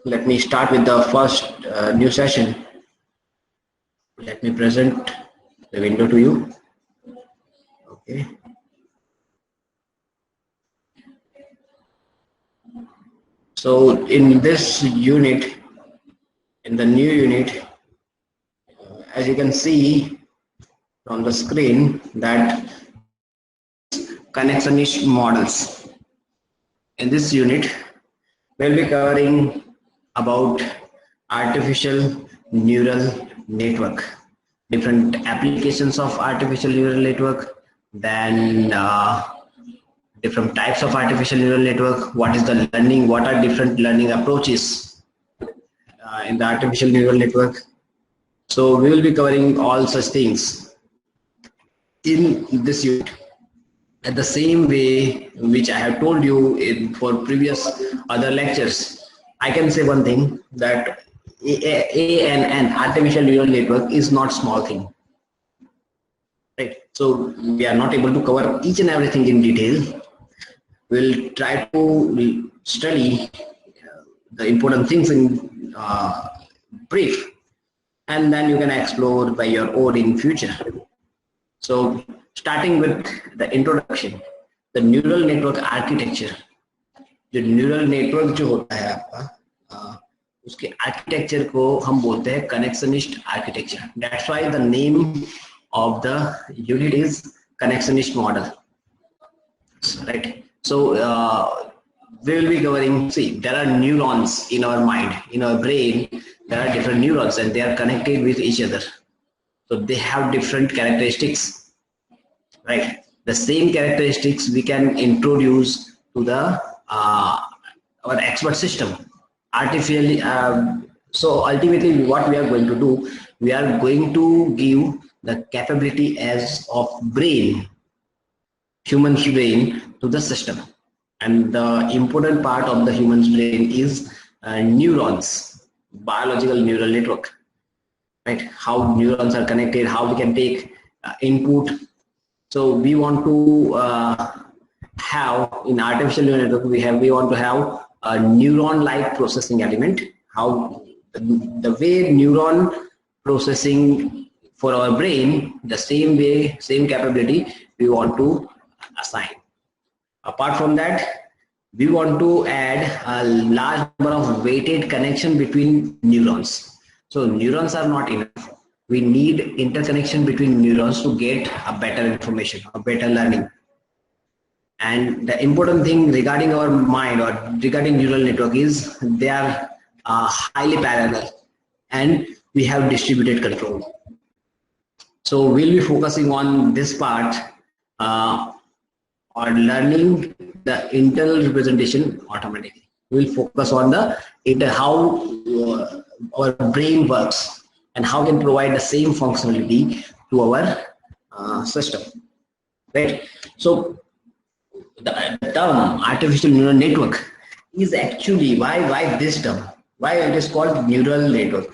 Let me start with the first new session. Let me present the window to you. Okay. So in this unit, in the new unit, as you can see from the screen, that connectionist models. In this unit, we'll be covering about artificial neural network, different applications of artificial neural network, then different types of artificial neural network, what is the learning, what are different learning approaches in the artificial neural network. So we will be covering all such things in this unit. At the same way which I have told you in for previous other lectures, I can say one thing, that ANN, artificial neural network, is not small thing, right? So we are not able to cover each and everything in detail. We'll try to study the important things in brief, and then you can explore by your own in future. So starting with the introduction, the neural network architecture. जो neural network जो होता है आपका, उसके architecture को हम बोलते हैं connectionist architecture. That's why the name of the unit is connectionist model, right? So we will be covering, see, there are neurons in our mind, in our brain. There are different neurons and they are connected with each other, so they have different characteristics, right? The same characteristics we can introduce to the our expert system artificially. So ultimately what we are going to do, we are going to give the capability as of brain, human brain, to the system. And the important part of the human's brain is neurons, biological neural network, right? How neurons are connected, how we can take input. So we want to have in artificial neural network, we want to have a neuron like processing element. How the way neuron processing for our brain, the same way, same capability we want to assign. Apart from that, we want to add a large number of weighted connection between neurons. So neurons are not enough. We need interconnection between neurons to get a better information, a better learning. And the important thing regarding our mind or regarding neural network is they are highly parallel and we have distributed control. So we'll be focusing on this part on learning the internal representation automatically. We'll focus on the how our brain works and how we can provide the same functionality to our system, right? So the term artificial neural network is actually, why this term, why it is called neural network.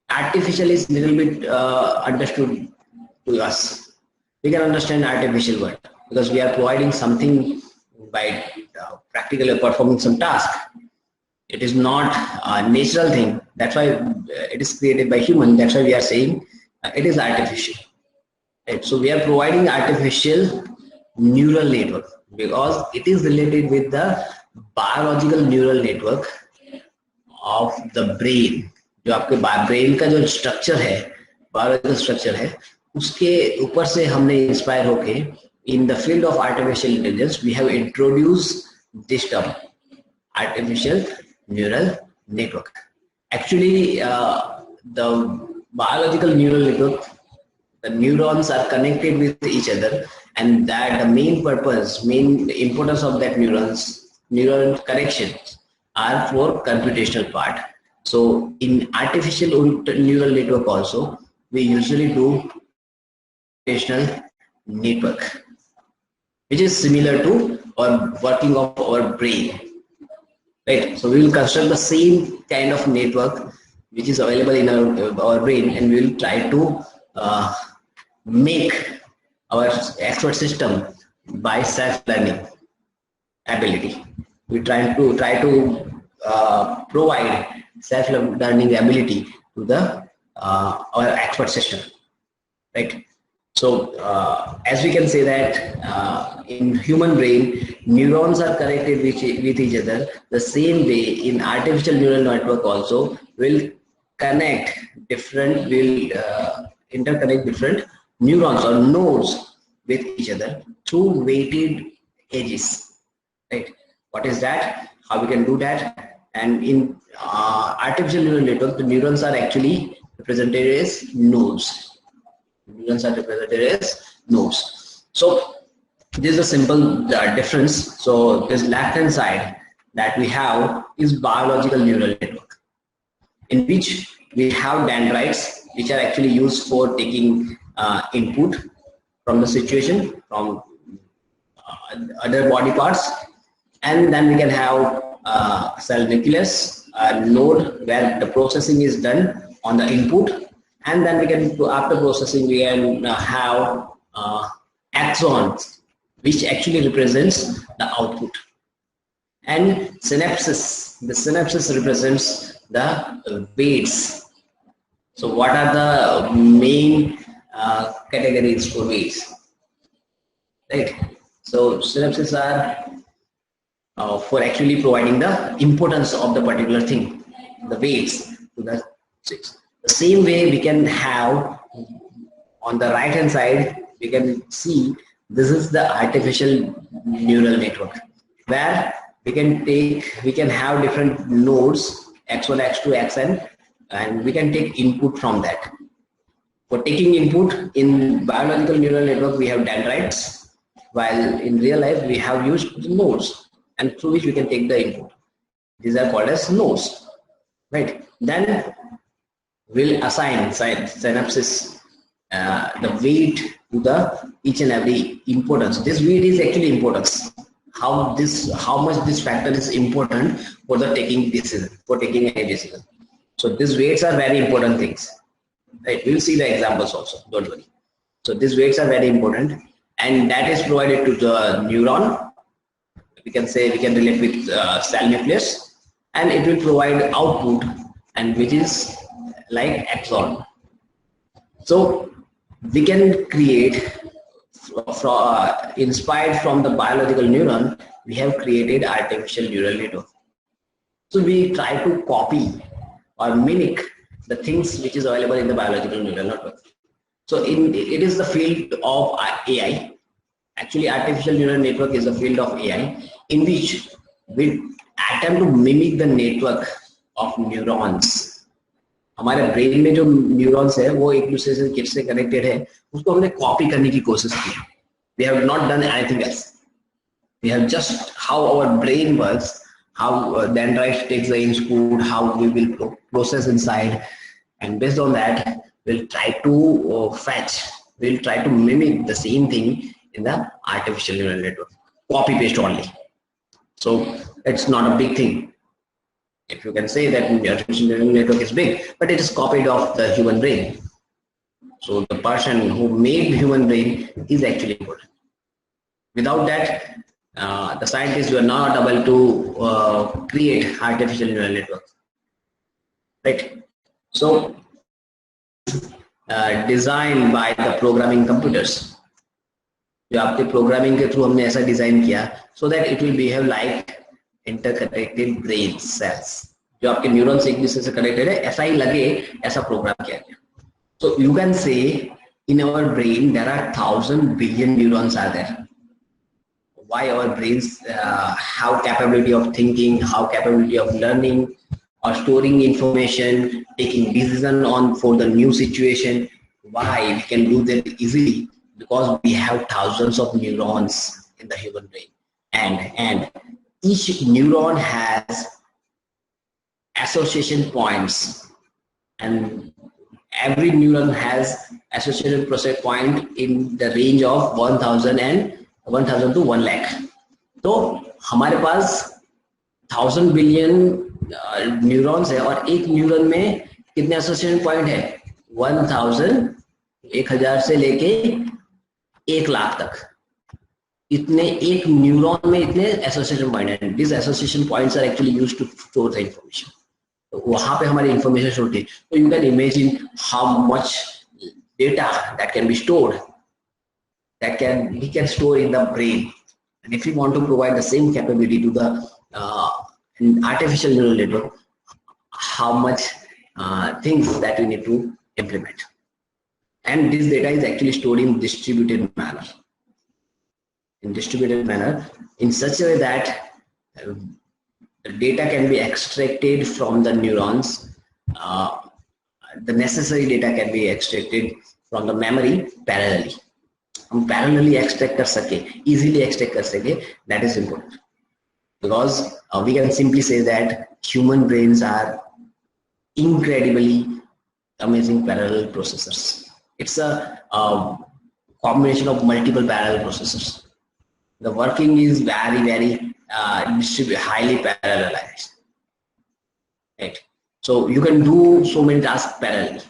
Artificial is a little bit understood to us. We can understand artificial word because we are providing something by practically performing some task. It is not a natural thing. That's why it is created by human. That's why we are saying it is artificial. Right? So we are providing artificial neural network because it is related with the biological neural network of the brain. जो आपके brain का जो structure है, biological structure है, उसके ऊपर से हमने इंस्पायर होके in the field of artificial intelligence we have introduced this term artificial neural network. Actually the biological neural network, the neurons are connected with each other, and that the main purpose, main importance of that neural connections are for computational part. So in artificial neural network also we usually do computational network, which is similar to our working of our brain, right? So we will construct the same kind of network which is available in our brain, and we will try to make our expert system by self-learning ability. We try to provide self-learning ability to the our expert system, right? So as we can say that in human brain, neurons are connected with each other. The same way in artificial neural network also will connect different, will interconnect different neurons or nodes with each other through weighted edges, right? What is that? How we can do that? And in artificial neural network, the neurons are actually represented as nodes. Neurons are represented as nodes. So this is a simple difference. So this left hand side that we have is biological neural network, in which we have dendrites, which are actually used for taking input from the situation, from other body parts, and then we can have cell nucleus, a node where the processing is done on the input, and then we can, after processing, we can have axons, which actually represents the output, and synapses. The synapses represents the weights. So what are the main categories for weights, right? So synapses are for actually providing the importance of the particular thing, the weights to the six. The same way we can have on the right hand side, we can see this is the artificial neural network, where we can have different nodes x1, x2, xn, and we can take input from that. For taking input in biological neural network, we have dendrites, while in real life we have used nodes, and through which we can take the input. These are called as nodes, right? Then we'll assign synapses the weight to the each and every importance. This weight is actually importance. How much this factor is important for the taking decision, for taking a decision. So these weights are very important things, right? We'll see the examples also, don't worry. So these weights are very important, and that is provided to the neuron. We can say, we can relate with cell nucleus, and it will provide output, and which is like axon. So we can create, inspired from the biological neuron, we have created artificial neural network. So we try to copy or mimic the things which is available in the biological neural network. So it is the field of AI. Actually, artificial neural network is a field of AI in which we attempt to mimic the network of neurons. हमारे brain में जो neurons है वो एक दूसरे से किससे connected है, उसको हमने कॉपी करने की कोशिश की. We have not done anything else. We have just how our brain works, how dendrites takes the input, how we will process inside, and based on that we'll try to we'll try to mimic the same thing in the artificial neural network, copy paste only. So it's not a big thing. If you can say that the artificial neural network is big, but it is copied off the human brain. So the person who made human brain is actually important. Without that, the scientists were not able to create artificial neural network, right? So designed by the programming computers. जो आपके programming के through हमने ऐसा design किया, so that it will behave like interconnected brain cells. जो आपके neurons एक दूसरे से कनेक्टेड है, ऐसा ही लगे, ऐसा प्रोग्राम किया गया. So you can say in our brain there are 1,000 billion neurons are there. Why our brains have capability of thinking, have capability of learning or storing information, taking decision on for the new situation. Why we can do that easily? Because we have thousands of neurons in the human brain, and each neuron has association points, and every neuron has association process point in the range of 1,000 to 1 lakh. तो हमारे पास 1,000 billion neurons है, और एक neuron में कितने association point है? 1,000 से लेके 1 लाख तक. इतने एक न्यूरॉन में इतने एसोसिएशन पॉइंट हैं. These association points are actually used to store the information. तो वहां पे हमारी इंफॉर्मेशन स्टोर होती है. तो you can imagine how much data that can be stored, that can we can store in the brain. And if we want to provide the same capability to the artificial neural network, how much things that we need to implement. And this data is actually stored in distributed manner. In distributed manner, in such a way that the data can be extracted from the neurons. The necessary data can be extracted from the memory parallelly. हम parallelly extract कर सके, easily extract कर सके, that is important. Because we can simply say that human brains are incredibly amazing parallel processors. It's a combination of multiple parallel processors. The working is very highly parallelized, right? So you can do so many tasks parallelly.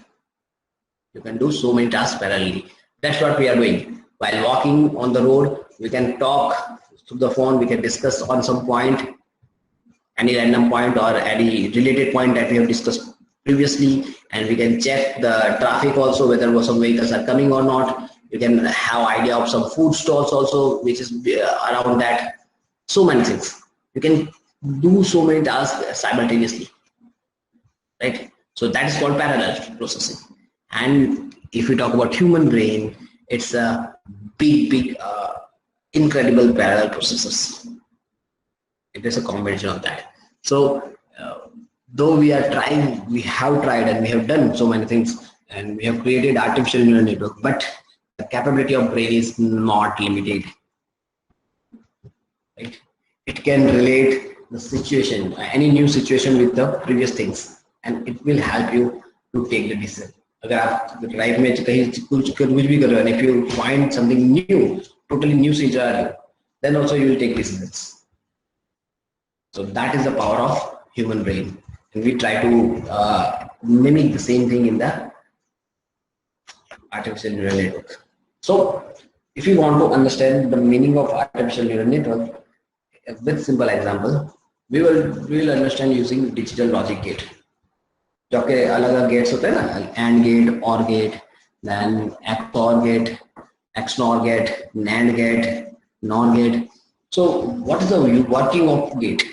You can do so many tasks parallelly. That's what we are doing. While walking on the road, we can talk through the phone, we can discuss on some point, any random point or any related point that we have discussed previously, and we can check the traffic also, whether some vehicles are coming or not. You can have idea of some food stalls also, which is around that. So many things. You can do so many tasks simultaneously, right? So that is called parallel processing. And if we talk about human brain, it's a big incredible parallel processors. It is a combination of that. So though we have tried and we have done so many things, and we have created artificial neural network, but the capability of brain is not limited, right? It can relate the situation, any new situation, with the previous things, and it will help you to take the decision. अगर आप life में कहीं कुछ भी कर रहे हो, if you find something new, totally new scenario, then also you will take decisions. So that is the power of human brain, and we try to mimic the same thing in the artificial neural network. So if you want to understand the meaning of artificial neural network, with simple example, we will understand using digital logic gate. जो आपके अलग-अलग gets होते हैं ना, AND gate, OR gate, then XOR gate, XNOR gate, NAND gate, NOR gate. So what is the working of gate?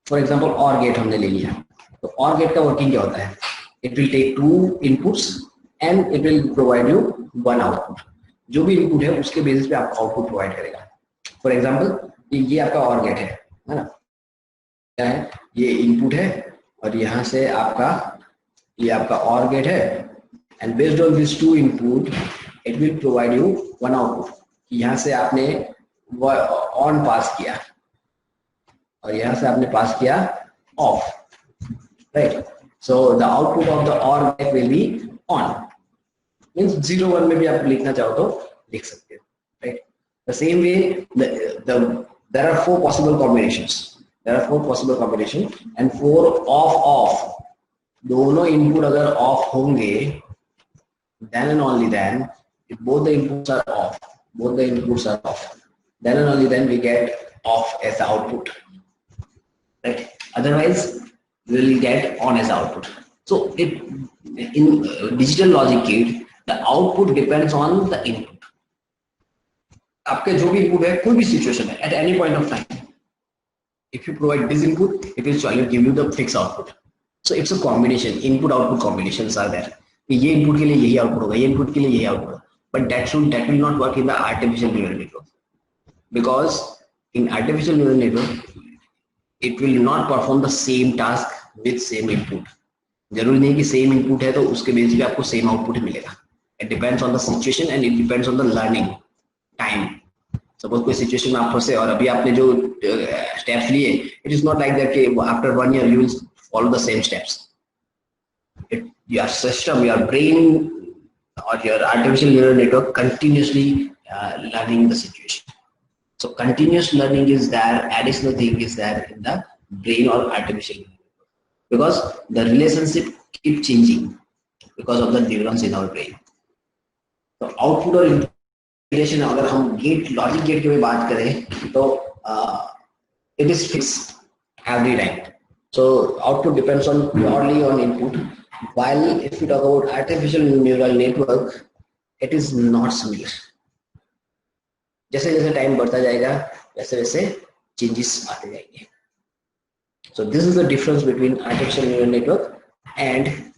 For example, OR gate हमने ले लिया, तो OR gate का working क्या होता है? It will take two inputs and it will provide you one output. जो भी input है उसके basis पे आपको output provide करेगा. For example, ये आपका OR gate है ना? क्या है? ये input है और यहाँ से ये आपका OR gate है, and based on these two input, it will provide you one output. यहाँ से आपने on पास किया और यहाँ से आपने पास किया off, right? So the output of the OR gate will be on. Means 0 1 में भी आप लिखना चाहो तो लिख सकते हो, right? The same way, there are four possible combinations. There are four possible combinations and four off. दोनों इनपुट अगर ऑफ होंगे, then and only then, if both the inputs are off, then and only then we get off as the output, right? Otherwise we will get on as output. So in digital logic gate, the output depends on the input. आपके जो भी input है, कोई भी situation है, at any point of time, if you provide this input, it will surely give you the fixed output. So it's a combination, input output combinations are there. ये input के लिए यही output होगा, ये input के लिए यही output होगा. But that will not work in the artificial neural network, because in artificial neural network it will not perform the same task with same input. जरूरी नहीं कि same input है तो उसके बेसिस पे आपको same output ही मिलेगा. It depends on the situation and it depends on the learning time. Suppose कोई situation में आप फंसे और अभी आपने जो steps लिए, it is not like that कि after 1 year you will follow the same steps. Your system, your brain, or your artificial neural network continuously learning the situation. So continuous learning is there, additional thing is there in the brain or artificial neural network, because the relationship keep changing because of the neurons in our brain. So output और integration, अगर हम gate logic gate की बात करें तो it is fixed every time. So output depends on purely on input. While if we talk about artificial neural network, it is not similar. जैसे जैसे time बढ़ता जाएगा वैसे वैसे चेंजेस आते जाएंगे. So this is the difference between artificial neural network and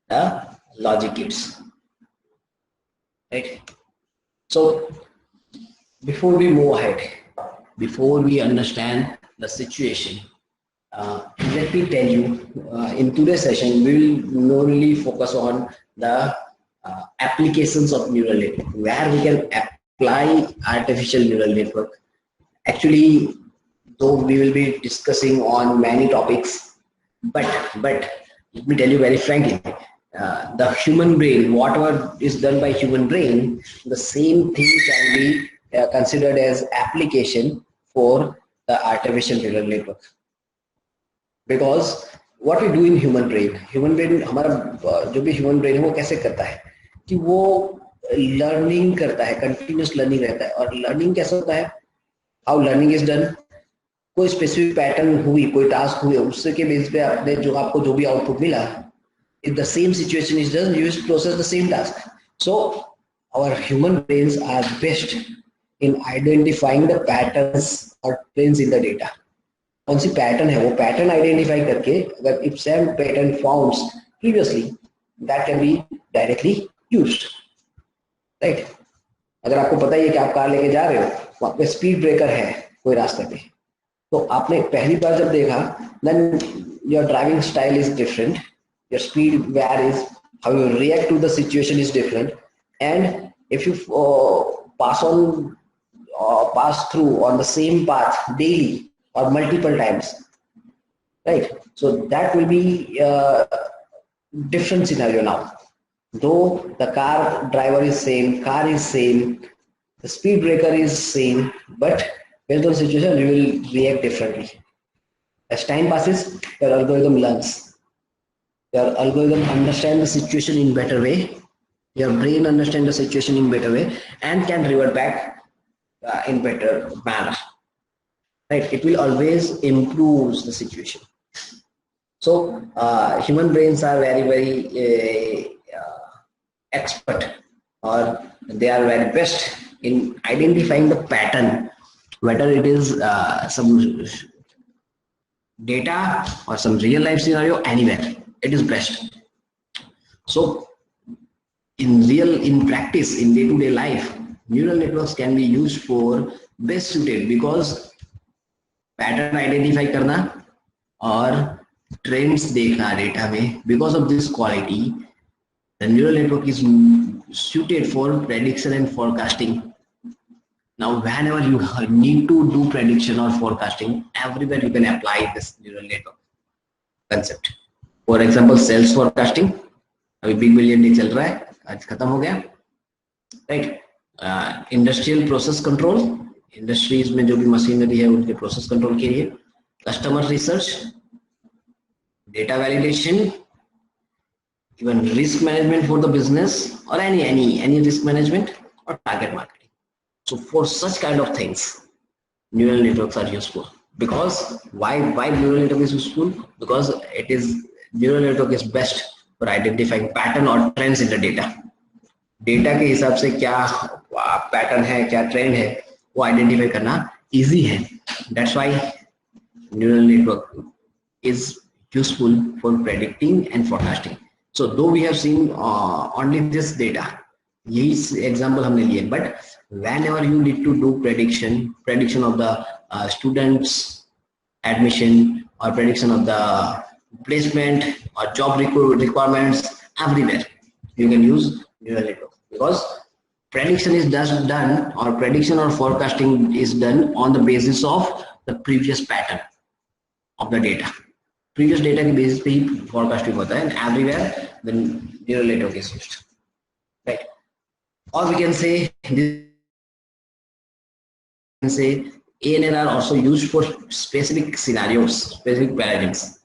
the logic gates, right? So before we move ahead, before we understand the situation, let me tell you, in today's session we will normally focus on the applications of neural network, where we can apply artificial neural network. Actually, though we will be discussing on many topics, but let me tell you very frankly, the human brain, whatever is done by human brain, the same thing can be considered as application for the artificial neural network. Because what we do in human brain हमारा जो भी human brain है वो कैसे करता है कि वो learning करता है, continuous learning रहता है. और learning कैसे होता है, how learning is done, कोई स्पेसिफिक पैटर्न हुई, कोई टास्क हुई, उससे के बेस पे आपने जो आपको जो भी आउटपुट मिला, if the same situation is done, you process the same task. So our human brains are best in identifying the patterns or trends in the data. कौन सी पैटर्न है वो पैटर्न आइडेंटिफाई करके अगर if same pattern found previously, that can be directly used, right? अगर आपको पता ही है कि आप कार लेके जा रहे हो, वहाँ पे स्पीड ब्रेकर है कोई रास्ते पे, तो आपने पहली बार जब देखा, then your driving style is different, your speed varies, how you react to the situation is different, and if you pass through on the same path daily or multiple times, right? So that will be different scenario now. Though the car driver is same, car is same, the speed breaker is same, but based on situation you will react differently. As time passes, your algorithm learns. Your algorithm understands the situation in better way. Your brain understands the situation in better way and can revert back in better manner. Right? It will always improve the situation. So human brains are very expert, or they are very best in identifying the pattern, whether it is some data or some real life scenario, anywhere it is best. So in practice, in day-to-day life, neural networks can be used for best suited, because pattern identify करना और trends देखना data में, because of this quality, the neural network is suited for prediction and forecasting. Now, whenever you need to do prediction or forecasting, everywhere you can apply this neural network concept. For example, sales forecasting, अभी big billion day चल रहा है, आज खत्म हो गया, right? Industrial process control, industries में जो भी मशीनरी है उनके प्रोसेस कंट्रोल के लिए, customer research, data validation, even risk management for the business, or any risk management or target marketing. So for such kind of things, neural networks are useful. Because why neural network is useful? Because neural network is best for identifying pattern or trends in the data. Data के हिसाब से क्या pattern है, क्या trend है, वो identify करना easy है. That's why neural network is useful for predicting and forecasting. So though we have seen only this data, यही example हमने लिए, but whenever you need to do prediction of the students admission, or prediction of the placement or job requirements, everywhere you can use neural network, because prediction is done, or prediction or forecasting is done on the basis of the previous pattern of the data. Previous data के basis पे ही forecasting होता है, and everywhere the neural network is used, right? Or we can say ANN are also used for specific scenarios, specific paradigms.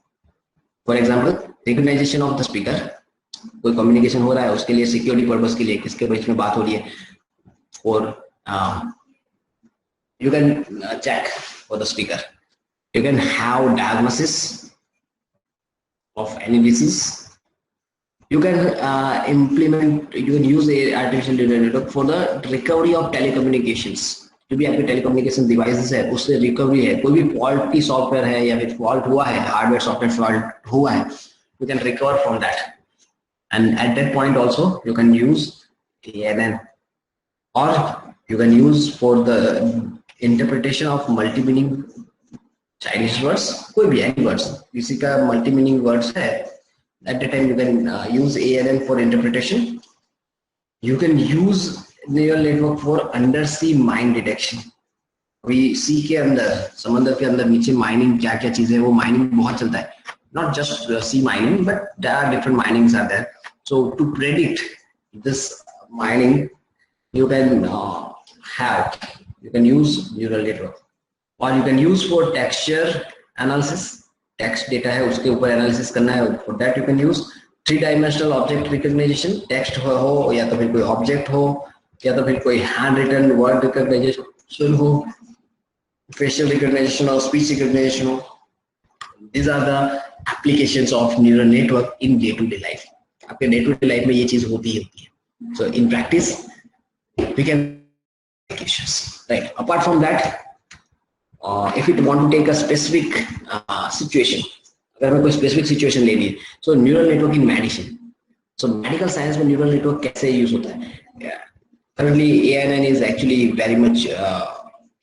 For example, recognition of the speaker, कोई communication हो रहा है, उसके लिए security purpose के लिए किसके बीच में बात हो रही है, और you can check for the speaker. You can have diagnosis, of any disease. You can you can use a artificial neural network for the recovery of telecommunications. जो भी आपके टेलीकम्युनिकेशन डिवाइसेस है उससे रिकवरी है, कोई भी फॉल्ट की software है या फिर फॉल्ट हुआ है, हार्डवेयर सॉफ्टवेयर फॉल्ट हुआ है, you can recover from that. And at that point also you can use ANN, or you can use for the interpretation of multi-meaning Chinese words, कोई भी any words, किसी का multi-meaning words है, at that time you can use ANN for interpretation. You can use neural network for undersea mine detection. अभी सी के अंदर, समंदर के अंदर नीचे माइनिंग क्या क्या चीजें, वो माइनिंग बहुत चलता है. Not just sea mining, but there are different minings are there. So to predict this mining, you can use neural network, or you can use for texture analysis. Text data है उसके ऊपर analysis करना है, for that you can use 3-dimensional object recognition. Text हो या तो फिर कोई ऑब्जेक्ट हो या तो फिर कोई हैंड रिटन वर्ड रिकॉग्निशन हो, facial recognition or speech recognition हो. These are the applications of neural network in day-to-day life. आपके day-to-day life में ये चीज होती ही होती है. So in practice we can applications, right? Apart from that, if you want to take a specific situation, अगर हमें कोई specific situation लेनी है, so neural network in medicine. So medical science में neural network कैसे use होता है? Currently ANN is actually very much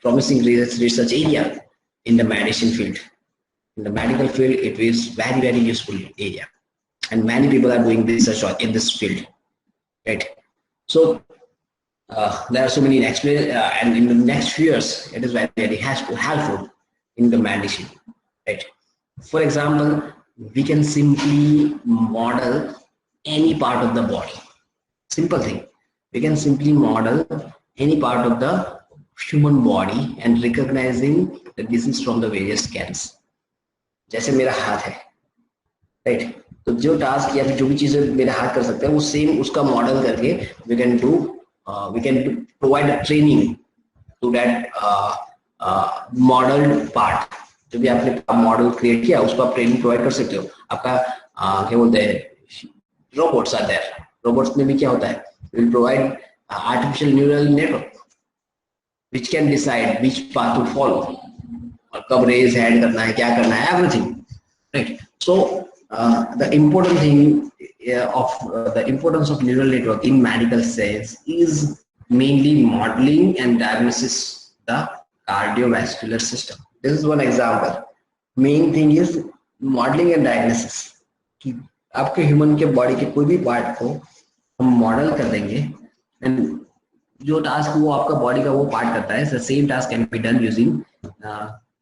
promising research area in the medicine field. In the medical field, it is very useful area, and many people are doing research in this field, right? So there are so many and in the next few years, it is very helpful in the medicine, right? For example, we can simply model any part of the body. Simple thing, we can simply model any part of the human body and recognizing the disease from the various scans. जैसे मेरा हाथ है, right? तो जो task या फिर जो भी चीजें मेरा हाथ कर सकता है वो सेम उसका मॉडल करके we can provide a training to that modeled part. जो भी आपने मॉडल क्रिएट किया उसको आप ट्रेनिंग प्रोवाइड कर सकते हो. आपका क्या बोलते हैं, रोबोट्स आते हैं, रोबोट्स में भी क्या होता है, will provide artificial neural network which can decide which path to follow, और कब रेज ऐड करना है, क्या करना है, everything, right? So the important thing the importance of neural network in medical science is mainly modeling and diagnosis the cardiovascular system. This is one example. Main thing is modeling and diagnosis. कि आपके human के body के कोई भी part को हम model कर देंगे, एंड जो टास्क वो आपका बॉडी का वो पार्ट करता है, the same task can be done using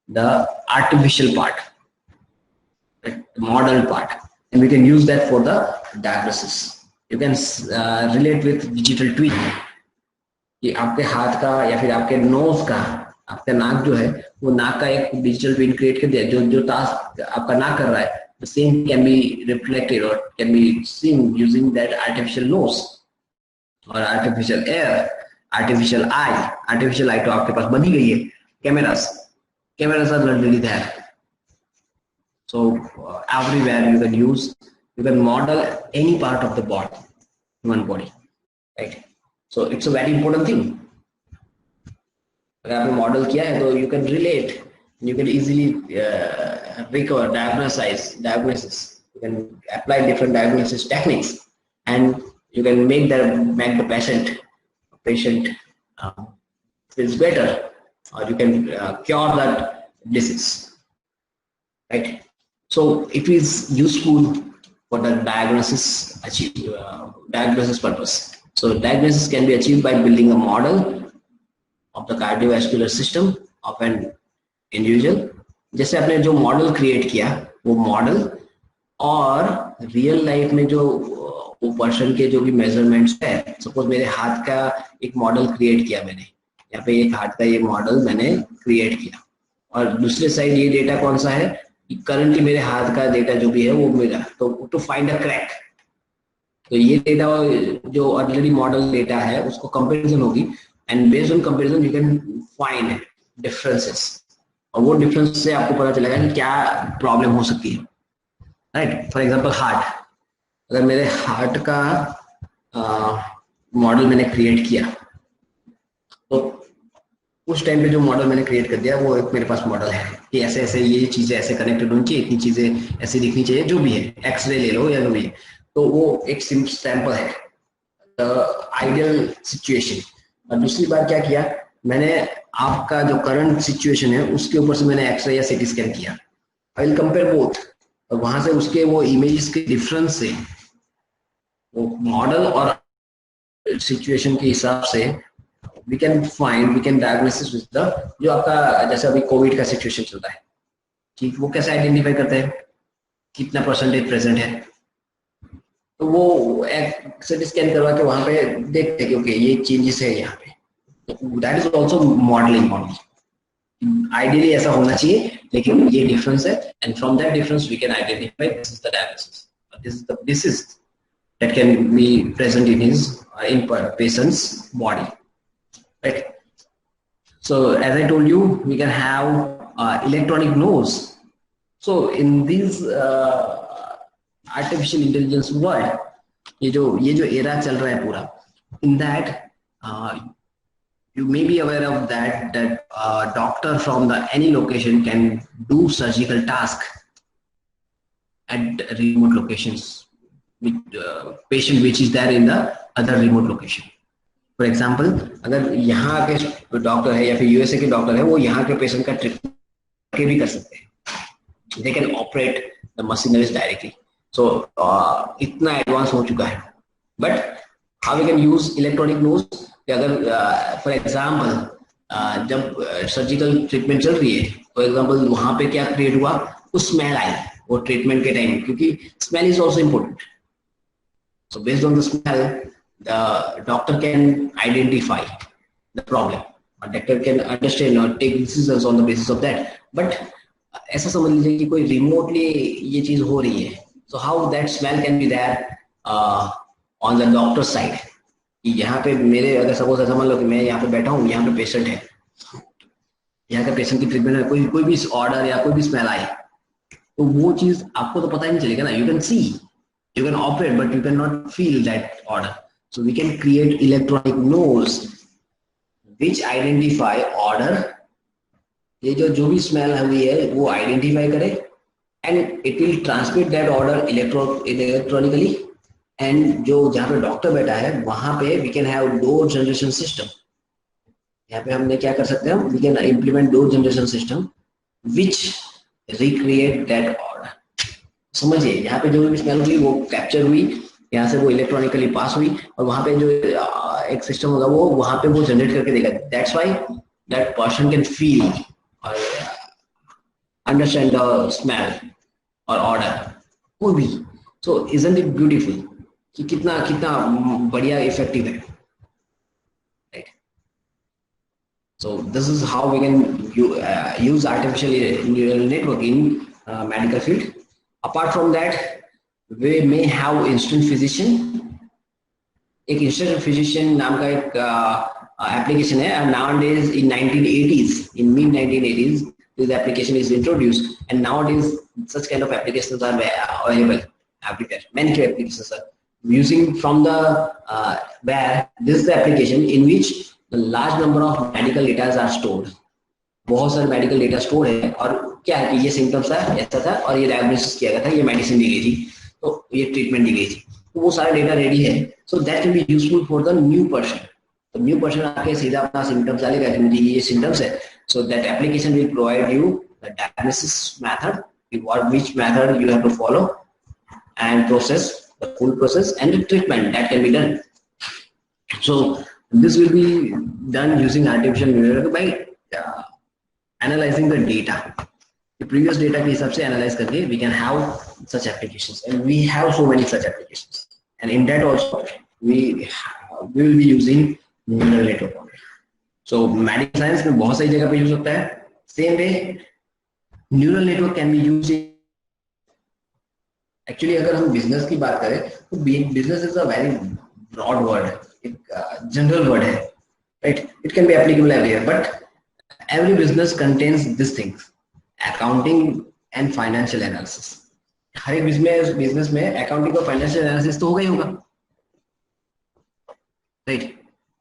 the artificial part, the model part, and we can use that for the diagnosis. You can relate with digital twin, कि आपके हाथ का या फिर आपके नोज का, आपका नाक जो है वो नाक का एक डिजिटल ट्विन क्रिएट कर दिया, जो टास्क आपका नाक कर रहा है, the same can be reflected or can be seen using that artificial nose or artificial ear, artificial eye. Artificial eye तो आपके पास बनी गई है, cameras are already there. So everywhere you can model any part of the body, human body, right? So it's a very important thing. अगर आपने model किया है तो you can relate, you can easily recover, diagnosis. You can apply different diagnosis techniques, and you can make the patient feels better, or you can cure that disease, right? So it is useful for the diagnosis purpose. So diagnosis can be achieved by building a model of the cardiovascular system of an individual. जैसे आपने जो model create किया वो model, और real life में जो वो person के जो भी मेजरमेंट्स है, सपोज मेरे हाथ का एक मॉडल क्रिएट किया मैंने, यहाँ पे एक हाथ का ये मॉडल मैंने क्रिएट किया, और दूसरे साइड ये डेटा कौन सा है, करंटली मेरे हाथ का डेटा जो भी है वो मेरा, तो टू फाइंड अ क्रैक, तो ये डेटा जो ऑलरेडी मॉडल डेटा है उसको कंपैरिजन होगी, and based on comparison you can find differences, और वो डिफरेंस से आपको पता चलेगा कि क्या प्रॉब्लम हो सकती है, राइट। फॉर एग्जांपल हार्ट, अगर मेरे हार्ट का मॉडल मैंने क्रिएट किया, तो उस टाइम पे जो मॉडल मैंने क्रिएट कर दिया वो एक मेरे पास मॉडल है कि ऐसे ऐसे ये चीजें ऐसे कनेक्टेड होनी चाहिए, इतनी चीजें ऐसी दिखनी चाहिए, जो भी है, एक्सरे ले लो या जो भी है, तो वो एक सैंपल है, आइडियल सिचुएशन। और दूसरी बार क्या किया मैंने, आपका जो करंट सिचुएशन है उसके ऊपर से मैंने एक्सरे या सीटी स्कैन किया, आई विल कंपेयर बोथ, और वहां से उसके वो इमेजेस के डिफरेंस से वो मॉडल और सिचुएशन के हिसाब से we can diagnosis with the, जो आपका जैसे अभी कोविड का सिचुएशन चल रहा है, ठीक, वो कैसे आइडेंटिफाई करते हैं, कितना परसेंटेज प्रेजेंट है, तो वो एक सीटी स्कैन करवा के वहां पे देखते हैं कि ओके ये चेंजेस है यहाँ पे, that is also modelling model. Ideally ऐसा होना चाहिए, लेकिन ये डिफरेंस है, and from that difference we can identify this is the diagnosis, this is that can be present in his in patient's body, right? So as I told you, we can have electronic nose. So in this artificial intelligence world, ये जो era चल रहा है पूरा, in that you may be aware of that doctor from the any location can do surgical task at remote locations with patient which is there in the other remote location. For example, अगर यहाँ के doctor है या फिर USA के doctor है, वो यहाँ के पेशेंट का ट्रीटमेंट के भी कर सकते हैं, they can operate the machineries directly. So इतना एडवांस हो चुका है, but how we can use electronic nose, अगर फॉर एग्जाम्पल जब सर्जिकल ट्रीटमेंट चल रही है, फॉर एग्जाम्पल वहां पे क्या क्रिएट हुआ, उस स्मेल आई वो ट्रीटमेंट के टाइम, क्योंकि smell is also important. So based on the smell, the doctor can identify the problem, or doctor can understand or take decisions on the basis of that. But ऐसा समझ लीजिए कि कोई remotely ये चीज हो रही है, so how that smell can be there on the doctor side? कि यहाँ पे मेरे, अगर सपोज ऐसा मान लो कि मैं यहाँ पे बैठा हूँ, यहाँ पे पेशेंट है, यहाँ का पेशेंट की ट्रीटमेंट है, कोई भी ऑर्डर या कोई भी स्मेल आए, तो वो चीज आपको तो पता ही नहीं चलेगा ना, you can see, you can operate but you cannot feel that order. So we can create electronic nose which identify order, ये जो भी स्मेल हुई है वो आइडेंटिफाई करे, and it will transmit that order electronically, and जो जहाँ पे डॉक्टर बैठा है वहां पे we can have door generation system. यहाँ पे हमने क्या कर सकते हैं, we can implement door generation system which recreate that order. समझिए, यहाँ पे जो भी स्मेल हुई वो कैप्चर हुई, यहाँ से वो इलेक्ट्रॉनिकली पास हुई, और वहां पे जो एक सिस्टम होगा वो वहां पे वो जनरेट करके देगा। That's why that person can feel और अंडरस्टैंड द स्मेल और ऑर्डर कोई भी। सो इजंट इट ब्यूटीफुल कि कितना कितना बढ़िया इफेक्टिव है, right? So this is how we can use artificial neural network in medical field. Apart from that, we may have instant physician. एक instant physician नाम का एक application है, and nowadays in 1980s, in mid 1980s, this application is introduced, and nowadays such kind of applications are available everywhere. Many applications are using from the where this is the application in which the large number of medical data are stored. बहुत सारे medical data store है, और क्या है कि ये symptoms था, ऐसा था, और ये डायग्नोसिस किया गया था, ये मेडिसिन दी गई थी, तो ये ट्रीटमेंट दी गई थी, तो वो सारा डेटा रेडी है। So that can be useful for the new person. तो न्यू पर्सन आके सीधा अपना सिम्टम्स डालेगा कि मुझे ये सिम्टम्स है, so that application will provide you the diagnosis method, which method you have to follow and process the full process and the treatment that can be done. So this will be done using artificial neural network by analyzing the data, the previous data के हिसाब से analyze करके we can have such applications, and we have so many such applications, and in that also we will be using neural network. So medical science में बहुत सारी जगह पे use होता है। Same way neural network can be used in, actually अगर हम business की बात करें तो business is a very broad word, एक general word है, right? It can be applicable everywhere, but every business contains these things: accounting and financial analysis. हर एक business में अकाउंटिंग और फाइनेंशियल एनालिसिस तो होगा ही होगा, right?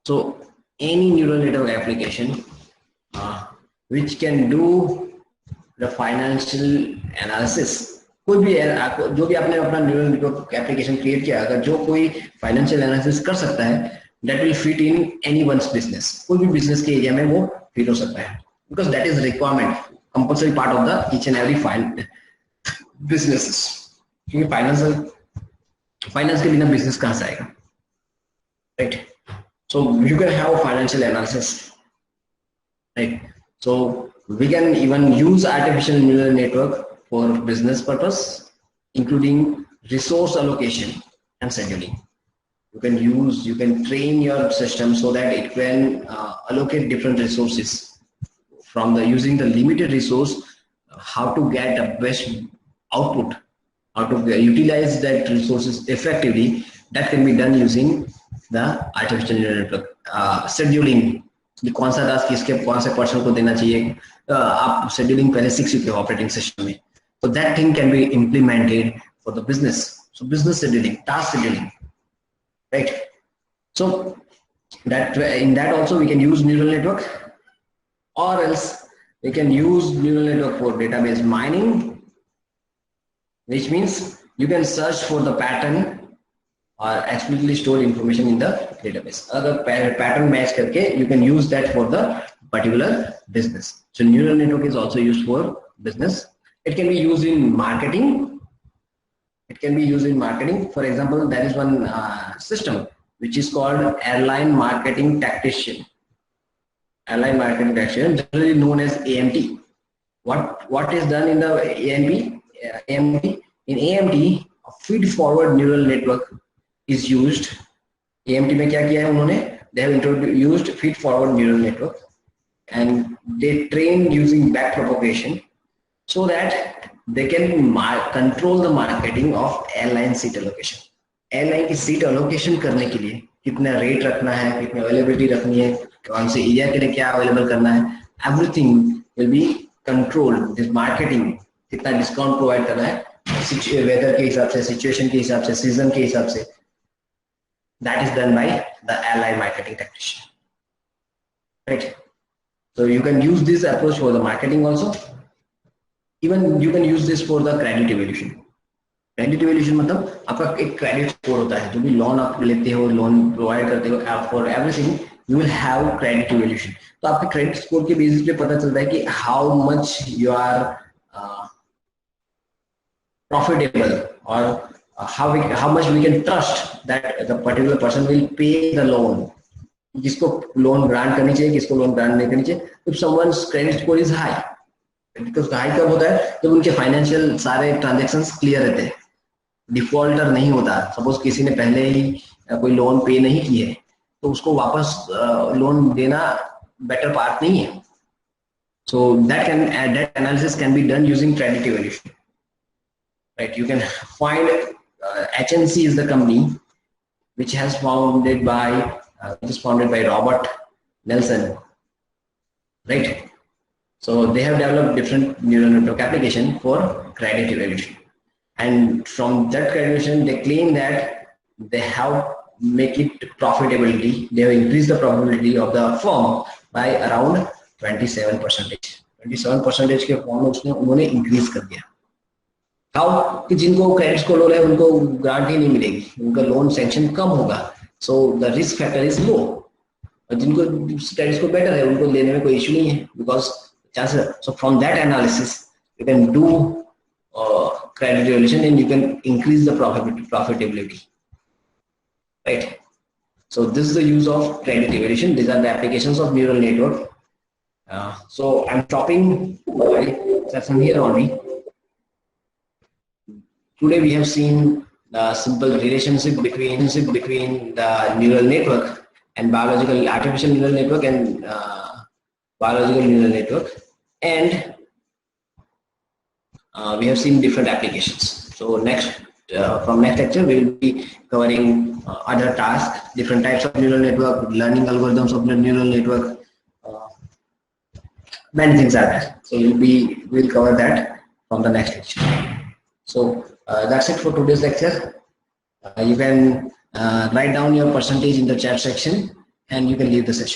So any neural network application which can do the financial analysis, कोई भी जो भी आपने अपना न्यूरल नेटवर्क एप्लीकेशन क्रिएट किया, अगर जो कोई फाइनेंशियल एनालिसिस कर सकता है, that will fit in any one's business, कोई भी बिजनेस के एरिया में वो फिट हो सकता है, because that is requirement, compulsory part of the each and every businesses, क्योंकि फाइनेंस के बिना बिजनेस कहाँ से आएगा, right? So you can have financial analysis, right? So we can even use artificial neural network for business purpose, including resource allocation and scheduling. You can train your system so that it can allocate different resources from using the limited resource, how to get a best output, how to utilize that resources effectively. That can be done using the artificial neural network. Scheduling, कि कौन सा task किसके कौन से person को देना चाहिए, आप शेड्यूलिंग पहले सीख चुके हो ऑपरेटिंग सिस्टम में, तो that thing can be implemented for the business. So business scheduling, task scheduling, right? So that in that also we can use neural network, or else we can use neural network for database mining, which means you can search for the pattern or explicitly stored information in the database. अगर pattern match करके you can use that for the particular business. So neural network is also used for business. It can be used in marketing. It can be used in marketing. For example, there is one system which is called airline marketing tactician. Airline marketing tactician, generally known as AMT. What is done in the AMT? In AMT, a feed forward neural network is used. AMT में क्या किया है उन्होंने? They have introduced feed forward neural network and they train using back propagation so that they can control the marketing of airline seat allocation. Airline की seat allocation करने के लिए कितना रेट रखना है, कितनी अवेलेबिलिटी रखनी है, कौन से एरिया के लिए क्या अवेलेबल करना है, everything will be controlled. This marketing, कितना डिस्काउंट प्रोवाइड करना है, वेदर के हिसाब से, सिचुएशन के हिसाब से, सीजन के हिसाब से, that is done by the airline marketing tactician, right? So you can use this approach for the marketing also. Even you can use this for the credit evaluation. Credit evaluation मतलब आपका एक credit score होता है, जो भी loan आप लेते हो, लोन प्रोवाइड करते हो, for everything you will have credit evaluation. तो आपके credit score के बेसिस पे पता चलता है कि how much you are profitable, or how much we can trust that the particular person will pay the loan. किसको लोन ग्रांट करनी चाहिए, किसको लोन ग्रांट नहीं करनी चाहिए. If someone's credit score is high, because high कब होता है जब उनके फाइनेंशियल सारे ट्रांजेक्शंस क्लियर रहते हैं, डिफॉल्टर नहीं होता. सपोज किसी ने पहले ही कोई लोन पे नहीं की है तो उसको वापस लोन देना बेटर पार्ट नहीं है. So that analysis can be done using credit evaluation, right? You can find HNC is the company which is founded by Robert Nelson, right? So they have developed different neural network application for credit evaluation, and from that credit evaluation they claim that they have make it profitability. They have increased the profitability of the firm by around 27%. 27% के form में उसने उन्होंने increase कर दिया. How कि जिनको credit score low है उनको ग्रांट ही नहीं मिलेगी, उनका लोन सैंक्शन कम होगा, so the risk factor is low. और जिनको क्रेडिट स्कोर बेटर है उनको लेने में कोई इशू नहीं है, because chances. So from that analysis you can do credit evaluation and you can increase the profitability, right? So this is the use of credit evaluation. These are the applications of neural network. So I'm stopping my session here only. Today we have seen the simple relationship between the neural network and artificial neural network and biological neural network, and we have seen different applications. So from next lecture we will be covering other tasks, different types of neural network, learning algorithms of the neural network. Many things are there, so we'll cover that from the next lecture. So That's it for today's lecture. You can write down your percentage in the chat section and you can leave the session.